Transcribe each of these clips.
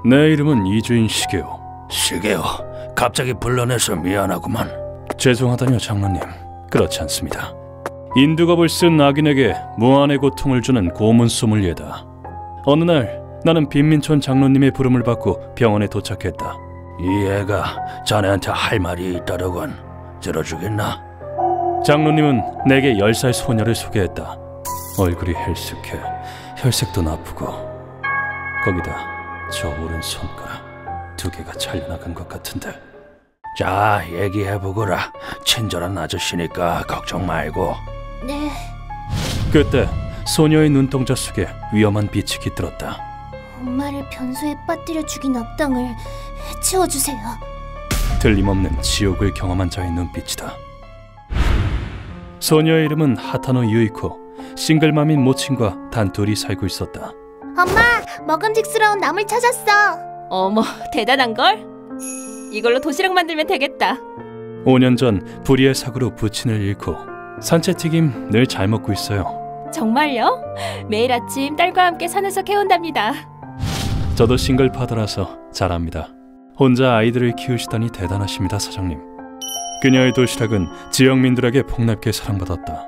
내 이름은 이주인 시게오. 시게오, 갑자기 불러내서 미안하구만. 죄송하다뇨 장로님. 그렇지 않습니다. 인두겁을 쓴 악인에게 무한의 고통을 주는 고문 소믈리에다. 어느 날 나는 빈민촌 장로님의 부름을 받고 병원에 도착했다. 이 애가 자네한테 할 말이 있다더군. 들어주겠나? 장로님은 내게 10살 소녀를 소개했다. 얼굴이 헬쓱해 혈색도 나쁘고 거기다 저 오른손가락 2개가 잘려나간 것 같은데. 자, 얘기해보거라. 친절한 아저씨니까 걱정 말고. 네. 그때 소녀의 눈동자 속에 위험한 빛이 깃들었다. 엄마를 변소에 빠뜨려 죽인 악당을 해치워주세요. 틀림없는 지옥을 경험한 자의 눈빛이다. 소녀의 이름은 하타노 유이코. 싱글맘인 모친과 단둘이 살고 있었다. 엄마, 먹음직스러운 나물 찾았어. 어머, 대단한걸? 이걸로 도시락 만들면 되겠다. 5년 전 불의의 사고로 부친을 잃고 산채튀김 늘 잘 먹고 있어요. 정말요? 매일 아침 딸과 함께 산에서 캐온답니다. 저도 싱글파더라서 잘 압니다. 혼자 아이들을 키우시다니 대단하십니다, 사장님. 그녀의 도시락은 지역민들에게 폭넓게 사랑받았다.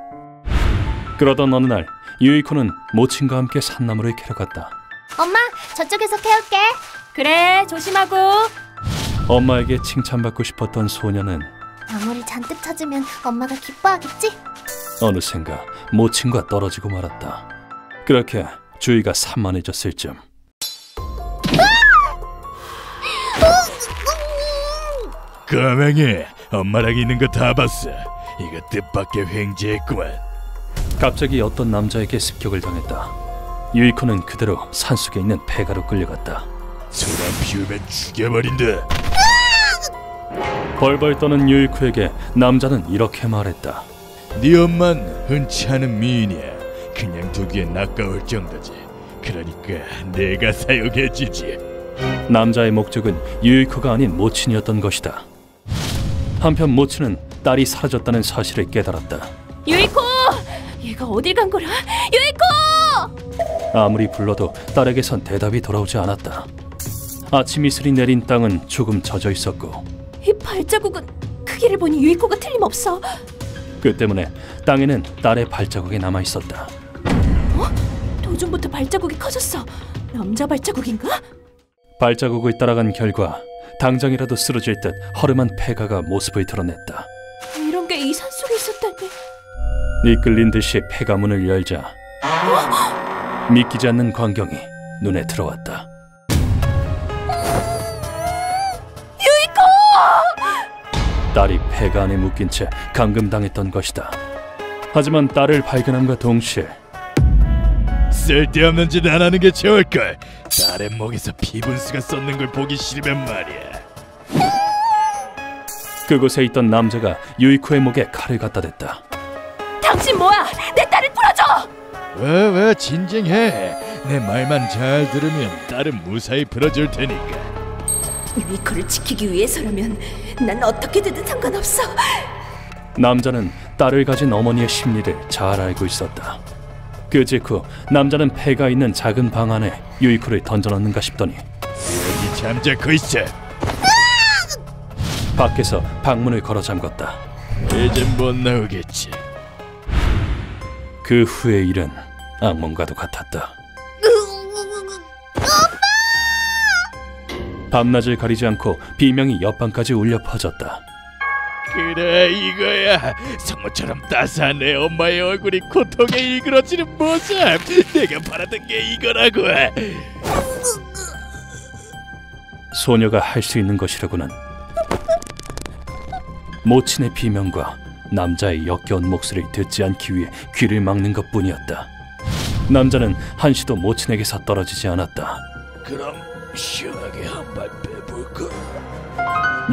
그러던 어느 날 유이코는 모친과 함께 산나물을 캐러 갔다. 엄마, 저쪽에서 캐올게. 그래, 조심하고. 엄마에게 칭찬받고 싶었던 소녀는 나물을 잔뜩 찾으면 엄마가 기뻐하겠지? 어느샌가 모친과 떨어지고 말았다. 그렇게 주위가 산만해졌을 즈음 까맹이, 엄마랑 있는 거 다 봤어. 이거 뜻밖의 횡재했구만. 갑자기 어떤 남자에게 습격을 당했다. 유이코는 그대로 산속에 있는 폐가로 끌려갔다. 소란 피우면 죽여버린다. 벌벌 떠는 유이코에게 남자는 이렇게 말했다. 네 엄만 흔치 않은 미인이야. 그냥 두기엔 아까울 정도지. 그러니까 내가 사용해주지. 남자의 목적은 유이코가 아닌 모친이었던 것이다. 한편 모친은 딸이 사라졌다는 사실을 깨달았다. 유이코! 얘가 어딜 간 거야? 유이코! 아무리 불러도 딸에게선 대답이 돌아오지 않았다. 아침 이슬이 내린 땅은 조금 젖어 있었고 이 발자국은 크기를 보니 유이코가 틀림없어. 그 때문에 땅에는 딸의 발자국이 남아 있었다. 도중부터 발자국이 커졌어. 남자 발자국인가? 발자국을 따라간 결과 당장이라도 쓰러질 듯 허름한 폐가가 모습을 드러냈다. 이런 게 이 산속에 있었다니. 이끌린 듯이 폐가 문을 열자 믿기지 않는 광경이 눈에 들어왔다. 유이코! 딸이 폐가 안에 묶인 채 감금당했던 것이다. 하지만 딸을 발견함과 동시에 쓸데없는 짓 안 하는 게 좋을걸. 딸의 목에서 피분수가 쏟는 걸 보기 싫으면 말이야. 그곳에 있던 남자가 유이코의 목에 칼을 갖다 댔다. 당신 뭐야? 내 딸을 풀어줘! 왜 진정해. 내 말만 잘 들으면 딸은 무사히 풀어줄 테니까. 유이코를 지키기 위해서라면 난 어떻게든 상관없어. 남자는 딸을 가진 어머니의 심리를 잘 알고 있었다. 그 직후 남자는 폐가 있는 작은 방 안에 유이코를 던져넣는가 싶더니 여기 잠자코 있어. 밖에서 방문을 걸어 잠궜다. 이젠 못 나오겠지. 그 후의 일은 악몽과도 같았다. 밤낮을 가리지 않고 비명이 옆방까지 울려 퍼졌다. 그래, 이거야. 성모처럼 따스한 내 엄마의 얼굴이 고통에 일그러지는 모습. 내가 바라던 게 이거라고. 소녀가 할 수 있는 것이라고는 모친의 비명과 남자의 역겨운 목소리를 듣지 않기 위해 귀를 막는 것뿐이었다. 남자는 한시도 모친에게서 떨어지지 않았다. 그럼 시원하게 한 발 빼볼까?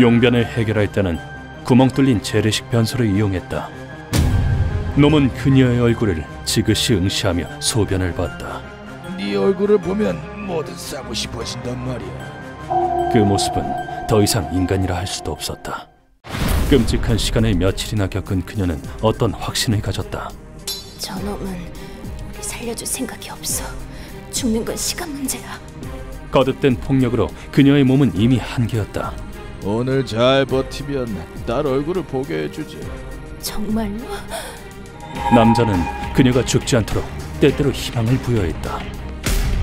용변을 해결할 때는 구멍 뚫린 재래식 변소를 이용했다. 놈은 그녀의 얼굴을 지그시 응시하며 소변을 봤다. 네 얼굴을 보면 뭐든 싸고 싶어진단 말이야. 그 모습은 더 이상 인간이라 할 수도 없었다. 끔찍한 시간을 며칠이나 겪은 그녀는 어떤 확신을 가졌다. 저놈은 우리 살려줄 생각이 없어. 죽는 건 시간 문제야. 거듭된 폭력으로 그녀의 몸은 이미 한계였다. 오늘 잘 버티면 딸 얼굴을 보게 해주지. 정말로? 남자는 그녀가 죽지 않도록 때때로 희망을 부여했다.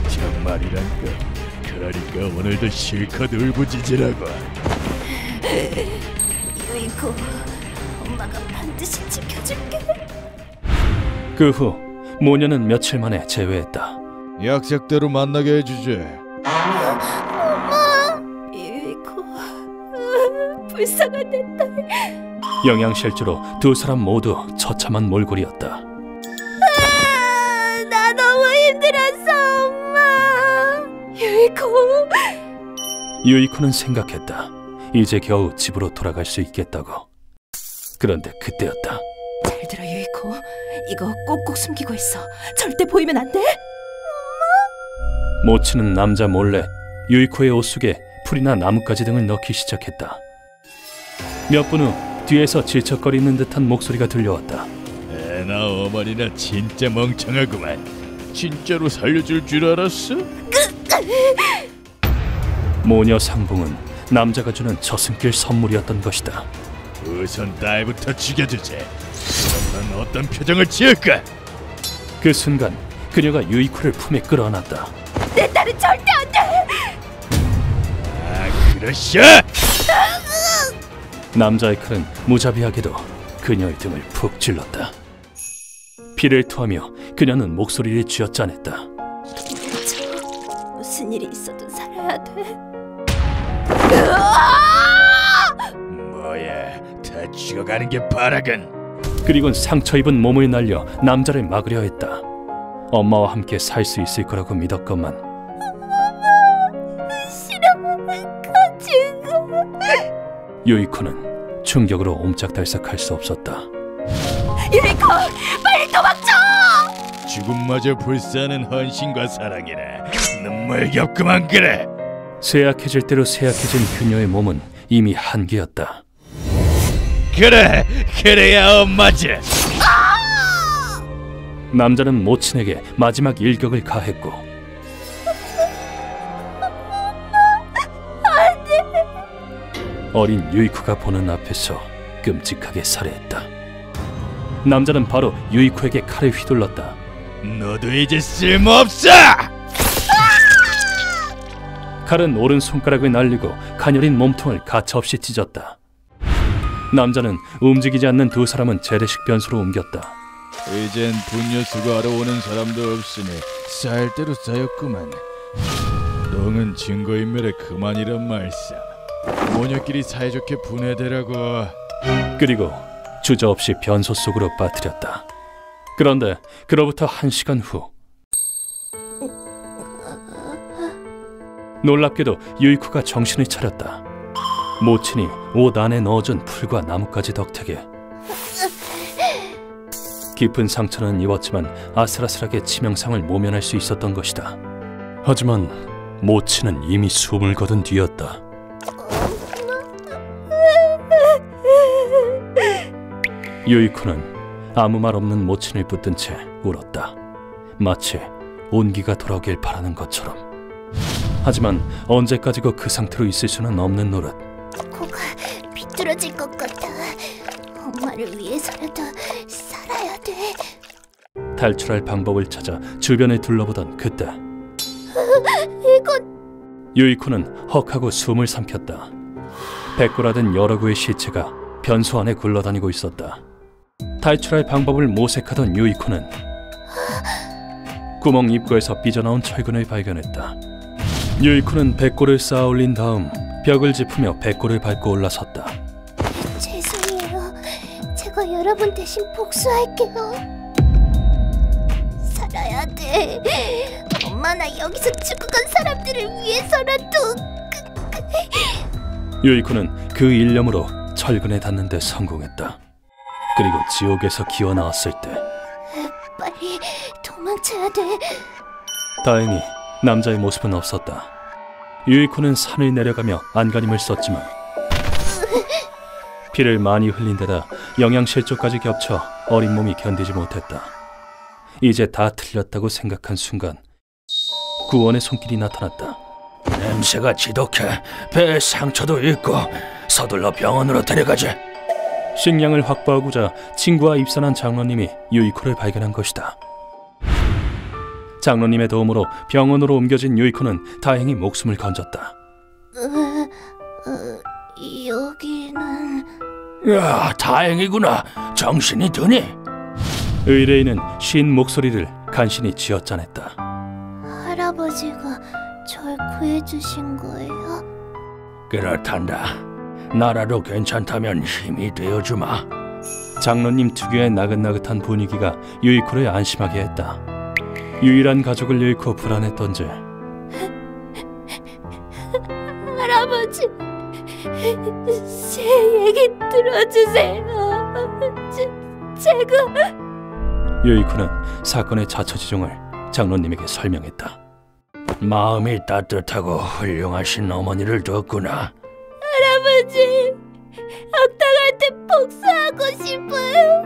정말이란가. 그러니까 오늘도 실컷 울부짖으라고. 유이코, 엄마가 반드시 지켜줄게. 그 후 모녀는 며칠 만에 재회했다. 약속대로 만나게 해주지. 유이코, 불쌍한 내 딸. 영양실조로 두 사람 모두 처참한 몰골이었다. 나 너무 힘들었어, 엄마. 유이코. 유이코는 생각했다. 이제 겨우 집으로 돌아갈 수 있겠다고. 그런데 그때였다. 잘 들어 유이코. 이거 꼭꼭 숨기고 있어. 절대 보이면 안 돼. 모치는 남자 몰래 유이코의 옷 속에 풀이나 나뭇가지 등을 넣기 시작했다. 몇 분 후 뒤에서 질척거리는 듯한 목소리가 들려왔다. 애나 어머니나 진짜 멍청하구만. 진짜로 살려줄 줄 알았어? 모녀 상봉은 남자가 주는 저승길 선물이었던 것이다. 우선 딸부터 죽여주지. 그럼 넌 어떤 표정을 지을까? 그 순간 그녀가 유이코를 품에 끌어안았다. 내 딸은 절대 안 돼. 아, 그러셔! 남자의 칼은 무자비하게도 그녀의 등을 푹 찔렀다. 피를 토하며 그녀는 목소리를 쥐어짜냈다. 무슨 일이 있어도 살아야 돼. 뭐야, 다 죽어가는 게 바라건. 그리곤 상처 입은 몸을 날려 남자를 막으려 했다. 엄마와 함께 살 수 있을 거라고 믿었건만. 싫어, 가지고. 유이코는 충격으로 옴짝달싹할 수 없었다. 유이코, 빨리 도망쳐! 죽음마저 불사하는 헌신과 사랑이라 눈물겹구만. 그래. 쇠약해질 대로 쇠약해진 그녀의 몸은 이미 한계였다. 그래, 그래야 엄마지. 남자는 모친에게 마지막 일격을 가했고 어린 유이코가 보는 앞에서 끔찍하게 살해했다. 남자는 바로 유이코에게 칼을 휘둘렀다. 너도 이제 쓸모없어. 칼은 오른손가락을 날리고 가녀린 몸통을 가차없이 찢었다. 남자는 움직이지 않는 두 사람은 재래식 변소로 옮겼다. 이젠 분뇨 수거하러 오는 사람도 없으니 쌓일 대로 쌓였구만. 똥은 증거인멸에 그만이란 말씀. 모녀끼리 사이좋게 분해되라고. 그리고 주저없이 변소 속으로 빠뜨렸다. 그런데 그로부터 1시간 후 놀랍게도 유이코가 정신을 차렸다. 모친이 옷 안에 넣어준 풀과 나뭇가지 덕택에 깊은 상처는 입었지만 아슬아슬하게 치명상을 모면할 수 있었던 것이다. 하지만 모친은 이미 숨을 거둔 뒤였다. 유이코는 아무 말 없는 모친을 붙든 채 울었다. 마치 온기가 돌아오길 바라는 것처럼. 하지만 언제까지고 그 상태로 있을 수는 없는 노릇. 코가 비뚤어질 것 같아. 엄마를 위해서라도 살아야 돼. 탈출할 방법을 찾아 주변을 둘러보던 그때 이건 유이코는 헉하고 숨을 삼켰다. 백골아든 여러 구의 시체가 변소 안에 굴러다니고 있었다. 탈출할 방법을 모색하던 유이코는 구멍 입구에서 삐져나온 철근을 발견했다. 유이코는 백골을 쌓아 올린 다음 벽을 짚으며 백골을 밟고 올라섰다. 죄송해요. 제가 여러분 대신 복수할게요. 살아야 돼. 엄마, 나 여기서 죽어간 사람들을 위해서라도. 유이코는 그 일념으로 철근에 닿는 데 성공했다. 그리고 지옥에서 기어 나왔을 때 빨리 도망쳐야 돼. 다행히 남자의 모습은 없었다. 유이코는 산을 내려가며 안간힘을 썼지만 피를 많이 흘린 데다 영양실조까지 겹쳐 어린 몸이 견디지 못했다. 이제 다 틀렸다고 생각한 순간 구원의 손길이 나타났다. 냄새가 지독해. 배에 상처도 있고. 서둘러 병원으로 데려가자. 식량을 확보하고자 친구와 입산한 장로님이 유이코를 발견한 것이다. 장로님의 도움으로 병원으로 옮겨진 유이코는 다행히 목숨을 건졌다. 여기는... 야, 다행이구나. 정신이 드니? 의뢰인은 쉰 목소리를 간신히 쥐어짜냈다. 할아버지가 절 구해주신 거예요? 그렇단다. 나라도 괜찮다면 힘이 되어주마. 장로님 특유의 나긋나긋한 분위기가 유이코를 안심하게 했다. 유일한 가족을 잃고 불안했던지 할아버지, 제 얘기 들어주세요. 제가... 유이코는 사건의 자초지종을 장로님에게 설명했다. 마음이 따뜻하고 훌륭하신 어머니를 뒀구나. 할아버지, 악당한테 복수하고 싶어요.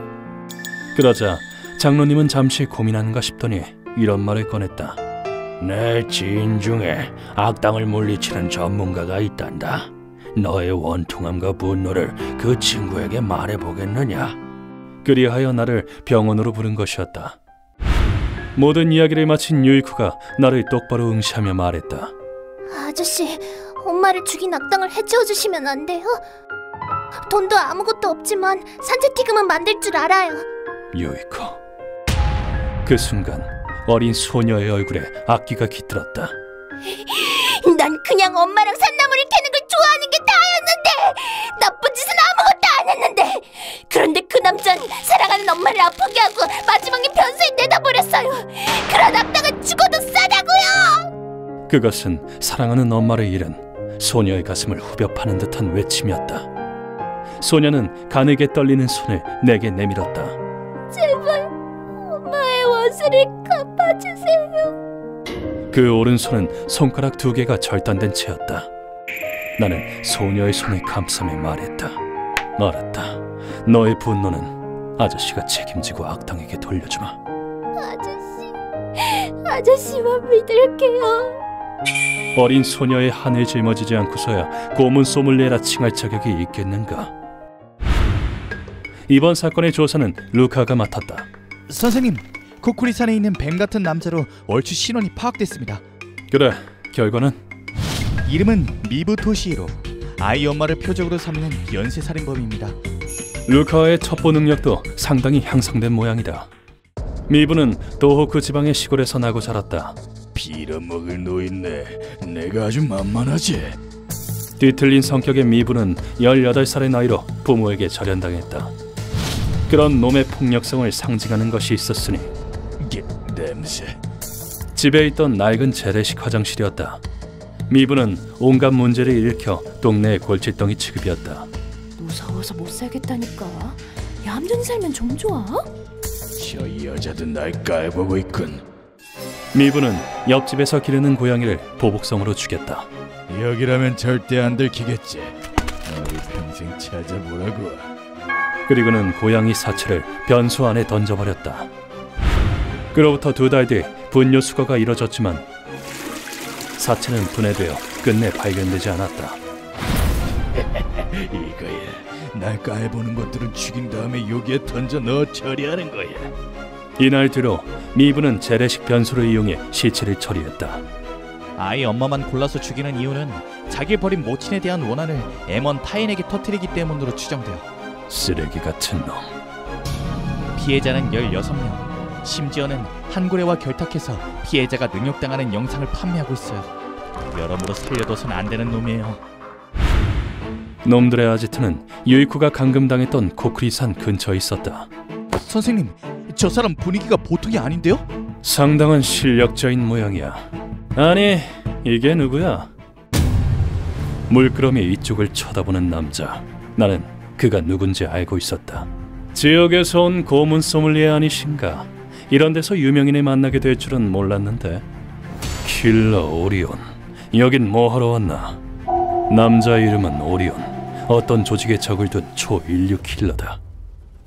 그러자 장로님은 잠시 고민하는가 싶더니 이런 말을 꺼냈다. 내 지인 중에 악당을 물리치는 전문가가 있단다. 너의 원통함과 분노를 그 친구에게 말해보겠느냐? 그리하여 나를 병원으로 부른 것이었다. 모든 이야기를 마친 유이코가 나를 똑바로 응시하며 말했다. 아저씨, 엄마를 죽인 악당을 해치워주시면 안 돼요? 돈도 아무것도 없지만 산재티금은 만들 줄 알아요. 유이코. 그 순간 어린 소녀의 얼굴에 악기가 깃들었다. 난 그냥 엄마랑 산나물을 캐는 걸 좋아하는 게 다였는데, 나쁜 짓은 아무것도 안 했는데. 그런데 그 남자는 사랑하는 엄마를 아프게 하고 마지막에 변수에 내다버렸어요. 그런 악당은 죽어도 싸다고요. 그것은 사랑하는 엄마를 잃은 소녀의 가슴을 후벼 파는 듯한 외침이었다. 소녀는 가늘게 떨리는 손을 내게 내밀었다. 제발 엄마의 원수를 갚아주세요. 그 오른손은 손가락 2개가 절단된 채였다. 나는 소녀의 손을 감싸며 말했다. 알았다. 너의 분노는 아저씨가 책임지고 악당에게 돌려주마. 아저씨만 믿을게요. 어린 소녀의 한을 짊어지지 않고서야 고문 소믈리에라 칭할 자격이 있겠는가. 이번 사건의 조사는 루카가 맡았다. 선생님, 코쿠리산에 있는 뱀 같은 남자로 얼추 신원이 파악됐습니다. 그래, 결과는? 이름은 미부 토시히로. 아이 엄마를 표적으로 삼는 연쇄 살인범입니다. 루카와의 첩보 능력도 상당히 향상된 모양이다. 미부는 도호쿠 지방의 시골에서 나고 자랐다. 빌어먹을 노인네. 내가 아주 만만하지. 뒤틀린 성격의 미부는 18살의 나이로 부모에게 절연당했다. 그런 놈의 폭력성을 상징하는 것이 있었으니 냄새. 집에 있던 낡은 재래식 화장실이었다. 미부는 온갖 문제를 일으켜 동네의 골칫덩이 취급이었다. 무서워서 못 살겠다니까. 얌전히 살면 좀 좋아? 저 여자도 날 까여보고 있군. 미부는 옆집에서 기르는 고양이를 보복성으로 죽였다. 여기라면 절대 안 들키겠지. 너희 평생 찾아보라고. 그리고는 고양이 사체를 변수 안에 던져버렸다. 그로부터 2달 뒤 분뇨 수거가 이뤄졌지만 사체는 분해되어 끝내 발견되지 않았다. 이거야. 날 까여보는 것들은 죽인 다음에 여기에 던져 넣어 처리하는 거야. 이날 뒤로 미부는 재래식 변수를 이용해 시체를 처리했다. 아이 엄마만 골라서 죽이는 이유는 자기 버린 모친에 대한 원한을 M1 타인에게 터뜨리기 때문으로 추정돼요. 쓰레기 같은 놈. 피해자는 16명. 심지어는 한고래와 결탁해서 피해자가 능욕당하는 영상을 판매하고 있어요. 여러모로 살려둬선 안 되는 놈이에요. 놈들의 아지트는 유이코가 감금당했던 코쿠리산 근처에 있었다. 선생님, 저 사람 분위기가 보통이 아닌데요? 상당한 실력자인 모양이야. 아니, 이게 누구야? 물끄러미 이쪽을 쳐다보는 남자. 나는 그가 누군지 알고 있었다. 지역에서 온 고문 소믈리에 아니신가? 이런 데서 유명인을 만나게 될 줄은 몰랐는데. 킬러 오리온, 여긴 뭐하러 왔나? 남자 이름은 오리온. 어떤 조직에 적을 둔 초인류 킬러다.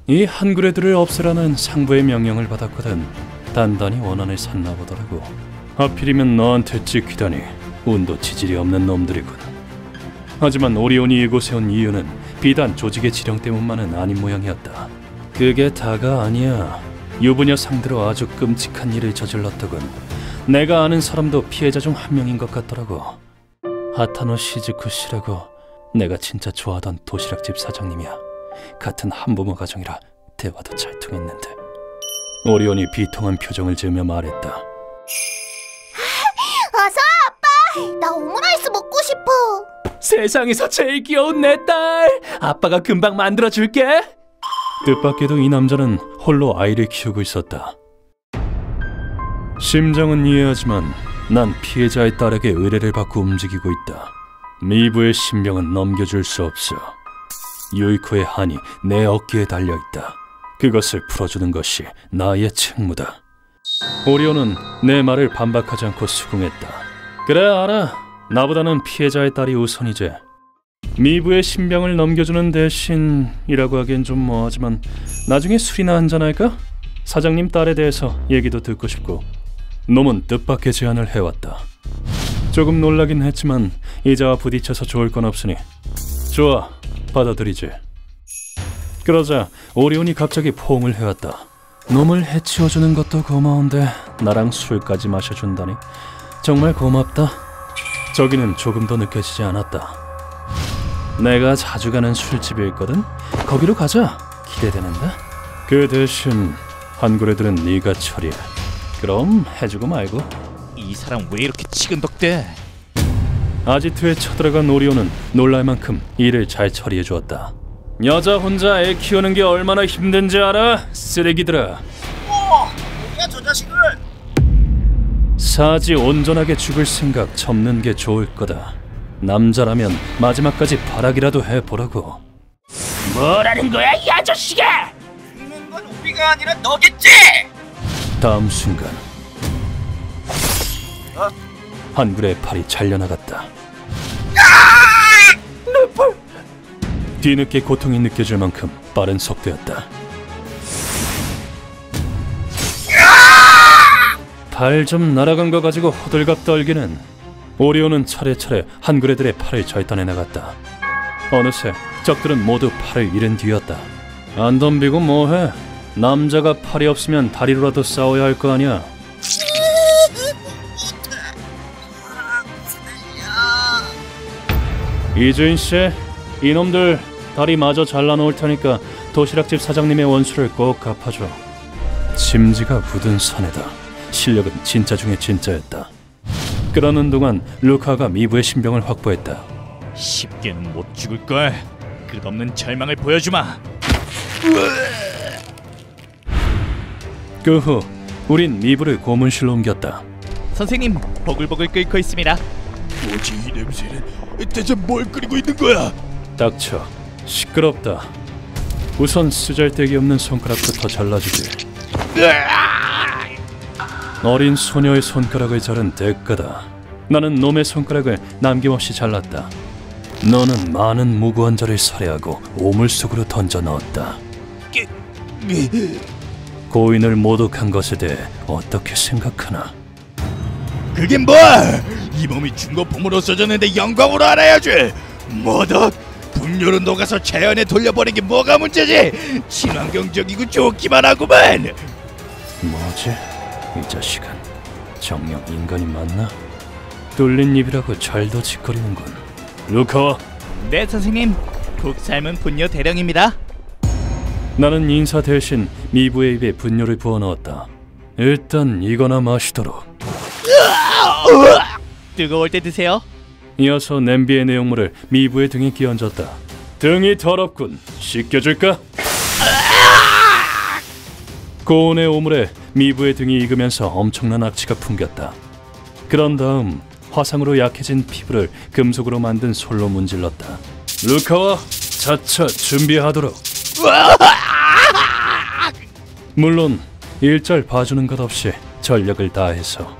이 한구레들을 없애라는 상부의 명령을 받았거든. 단단히 원한을 샀나 보더라고. 하필이면 너한테 찍히다니. 운도 지질이 없는 놈들이군. 하지만 오리온이 이곳에 온 이유는 비단 조직의 지령 때문만은 아닌 모양이었다. 그게 다가 아니야. 유부녀 상대로 아주 끔찍한 일을 저질렀더군. 내가 아는 사람도 피해자 중 한 명인 것 같더라고. 하타노 시즈쿠 씨라고 내가 진짜 좋아하던 도시락집 사장님이야. 같은 한부모 가정이라 대화도 잘 통했는데. 오리온이 비통한 표정을 지으며 말했다. 어서 아빠! 나 오므라이스 먹고 싶어. 세상에서 제일 귀여운 내 딸! 아빠가 금방 만들어줄게! 뜻밖에도 이 남자는 홀로 아이를 키우고 있었다. 심정은 이해하지만 난 피해자의 딸에게 의뢰를 받고 움직이고 있다. 미부의 신병은 넘겨줄 수 없어. 유이코의 한이 내 어깨에 달려있다. 그것을 풀어주는 것이 나의 책무다. 오리온은 내 말을 반박하지 않고 수긍했다. 그래, 알아. 나보다는 피해자의 딸이 우선이지. 미부의 신병을 넘겨주는 대신이라고 하기엔 좀 뭐하지만 나중에 술이나 한잔할까? 사장님 딸에 대해서 얘기도 듣고 싶고. 놈은 뜻밖의 제안을 해왔다. 조금 놀라긴 했지만 이자와 부딪혀서 좋을 건 없으니 좋아, 받아들이지. 그러자 오리온이 갑자기 포옹을 해왔다. 놈을 해치워주는 것도 고마운데 나랑 술까지 마셔준다니 정말 고맙다. 저기는 조금 더 느껴지지 않았다. 내가 자주 가는 술집이 있거든? 거기로 가자. 기대되는데? 그 대신 한구레들은 네가 처리해. 그럼 해주고 말고. 이 사람 왜 이렇게 치근덕대? 아지트에 쳐들어간 오리온은 놀랄 만큼 일을 잘 처리해 주었다. 여자 혼자 애 키우는 게 얼마나 힘든지 알아? 쓰레기들아. 뭐야 저 자식은? 사지 온전하게 죽을 생각 접는 게 좋을 거다. 남자라면 마지막까지 바라기라도 해보라고. 뭐라는 거야 이 아저씨가? 죽는 건 우리가 아니라 너겠지? 다음 순간 한굴의 팔이 잘려나갔다. 내 팔! 뒤늦게 고통이 느껴질 만큼 빠른 속도였다. 발 좀 날아간 거 가지고 호들갑 떨기는. 오리온은 차례차례 한구레들의 팔을 절단해 나갔다. 어느새 적들은 모두 팔을 잃은 뒤였다. 안 덤비고 뭐해? 남자가 팔이 없으면 다리로라도 싸워야 할 거 아니야. 이주인 씨, 이놈들 다리 마저 잘라놓을 테니까 도시락집 사장님의 원수를 꼭 갚아줘. 심지가 굳은 사내다. 실력은 진짜 중에 진짜였다. 그러는 동안 루카가 미부의 신병을 확보했다. 쉽게는 못 죽을걸. 끝없는 절망을 보여주마. 그 후 우린 미부를 고문실로 옮겼다. 선생님, 버글버글 끓고 있습니다. 뭐지 이 냄새는? 대체 뭘 끓이고 있는 거야? 닥쳐. 시끄럽다. 우선 쓰잘데기 없는 손가락부터 잘라주지. 어린 소녀의 손가락을 자른 대가다. 나는 놈의 손가락을 남김없이 잘랐다. 너는 많은 무고한 자를 살해하고 오물 속으로 던져 넣었다. 고인을 모독한 것에 대해 어떻게 생각하나? 그게 뭐? 이 몸이 중고품으로 써졌는데 영광으로 알아야지. 모독? 분뇨로 녹아서 자연에 돌려버린 게 뭐가 문제지? 친환경적이고 좋기만 하구만. 뭐지? 이 자식은 정녕 인간이 맞나? 뚫린 입이라고 잘도 짓거리는군. 루카와. 네, 선생님. 국 삶은 분뇨 대령입니다. 나는 인사 대신 미부의 입에 분뇨를 부어넣었다. 일단 이거나 마시도록. 뜨거울 때 드세요. 이어서 냄비의 내용물을 미부의 등에 끼얹었다. 등이 더럽군. 씻겨줄까? 고온의 오물에 미부의 등이 익으면서 엄청난 악취가 풍겼다. 그런 다음 화상으로 약해진 피부를 금속으로 만든 솔로 문질렀다. 루카와 차차 준비하도록. 물론 일절 봐주는 것 없이 전력을 다해서.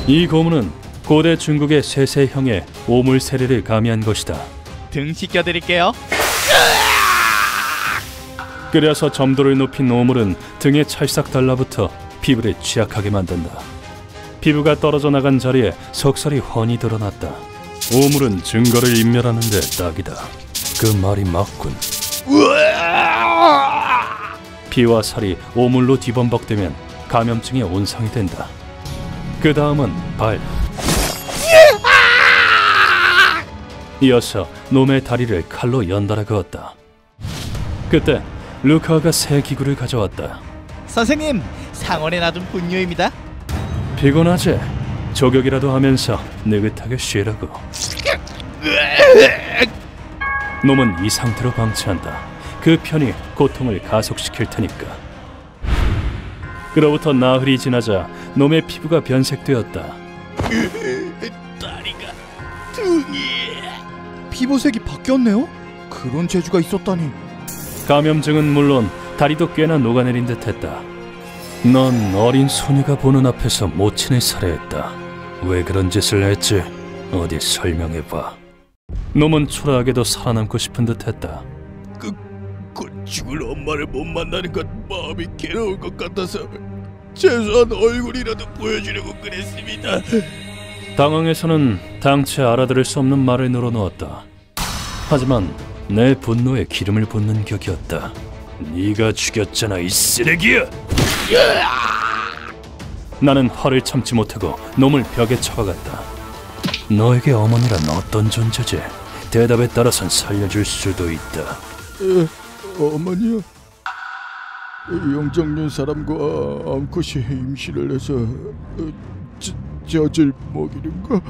이 고문은 고대 중국의 쇠세형의 오물 세례를 가미한 것이다. 등 씻겨드릴게요. 끓여서 점도를 높인 오물은 등에 찰싹 달라붙어 피부를 취약하게 만든다. 피부가 떨어져 나간 자리에 석살이 훤히 드러났다. 오물은 증거를 인멸하는 데 딱이다. 그 말이 맞군. 피와 살이 오물로 뒤범벅되면 감염증의 온상이 된다. 그 다음은 발. 이어서 놈의 다리를 칼로 연달아 그었다. 그때 루카가 새 기구를 가져왔다. 선생님, 상원에 놔둔 분뇨입니다. 피곤하지? 조격이라도 하면서 느긋하게 쉬라고. 놈은 이 상태로 방치한다. 그 편이 고통을 가속시킬 테니까. 그로부터 나흘이 지나자 놈의 피부가 변색되었다. 다리가 등이. 피부색이 바뀌었네요? 그런 재주가 있었다니. 감염증은 물론 다리도 꽤나 녹아내린 듯했다. 넌 어린 소녀가 보는 앞에서 모친을 살해했다. 왜 그런 짓을 했지? 어디 설명해봐. 놈은 초라하게도 살아남고 싶은 듯했다. 곧 죽을 엄마를 못 만나는 건 마음이 괴로울 것 같아서 최소한 얼굴이라도 보여주려고 그랬습니다. 당황해서는 당최 알아들을 수 없는 말을 늘어놓았다. 하지만 내 분노에 기름을 붓는 격이었다. 네가 죽였잖아, 이 쓰레기야! 나는 화를 참지 못하고 놈을 벽에 쳐박았다. 너에게 어머니란 어떤 존재지? 대답에 따라선 살려줄 수도 있다. 어머니요? 영장년 사람과 암컷이 임신을 해서 젖을 먹이는 거?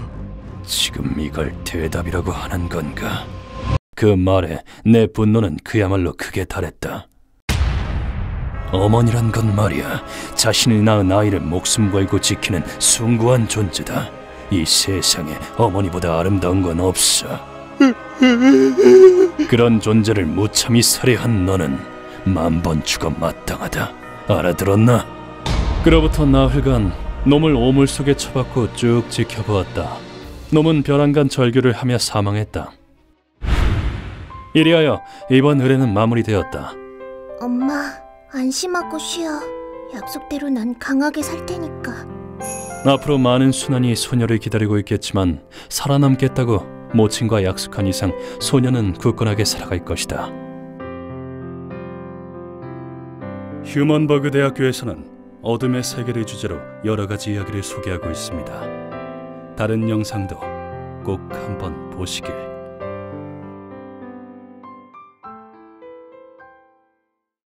지금 이걸 대답이라고 하는 건가? 그 말에 내 분노는 그야말로 극에 달했다. 어머니란 건 말이야, 자신이 낳은 아이를 목숨 걸고 지키는 숭고한 존재다. 이 세상에 어머니보다 아름다운 건 없어. 그런 존재를 무참히 살해한 너는 만번 죽어 마땅하다. 알아들었나? 그로부터 나흘간 놈을 오물 속에 처박고 쭉 지켜보았다. 놈은 벼랑간 절규를 하며 사망했다. 이리하여 이번 의뢰는 마무리되었다. 엄마, 안심하고 쉬어. 약속대로 난 강하게 살 테니까. 앞으로 많은 순환이 소녀를 기다리고 있겠지만 살아남겠다고 모친과 약속한 이상 소녀는 굳건하게 살아갈 것이다. 휴먼버그 대학교에서는 어둠의 세계를 주제로 여러 가지 이야기를 소개하고 있습니다. 다른 영상도 꼭 한번 보시길.